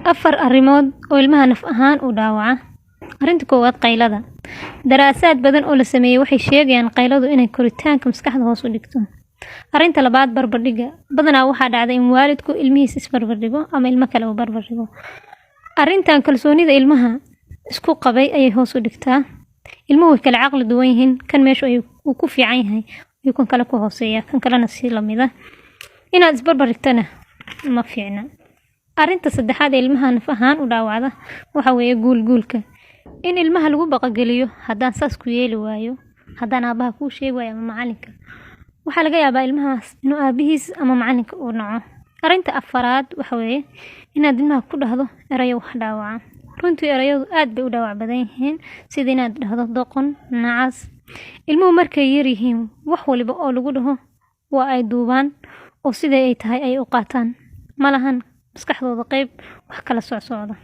afar arrimood oo ilmaha naf ahaan u dhaawaca. Arrinta koowaad qaylada. Daraasaad badan oo la sameeyay waxay sheegayaan qayladu inay koritaanka maskaxda hoos u dhigto. Arrinta labaad barbardhigga. Badanaa waxaa dhacda in waalidku ilmihiisa isbarbardhigo ama ilmo kale uu barbardhigo. Arrintan kalsoonida ilmaha isku qabay ayay hoos u dhigtaa. Ilmuhu way kala caqli duwan yihiin, kan meesha uu ku fiican yahay iyo kan kale ku hooseeya, kan kalena si la mid ah. Inaad isbarbardhigtana ma fiicna. Arrinta saddexaad ee ilmaha naf ahaan u dhaawacda waxa weeye guulka. In ilmaha lagu baqageliyo haddaan saas ku yeeli waayo, haddaan aabaha kuu sheegi waayo ama macalinka. Waxaa laga yaabaa ilmahaas inuu aabihiis ama macalinka uu naco. Arrinta afaraad waxa weeye inaad ilmaha ku dhahdo erayo wax dhaawaca. Runtii erayadu aad bay u dhaawac badan yihiin, sida inaad dhahdo doqon, nacas. Ilmuhu markay yar yihiin wax waliba oo lagu dhaho waa ay duubaan oo sida ay tahay ay u qaataan. Malahan maskaxdooda qayb wax kala socda.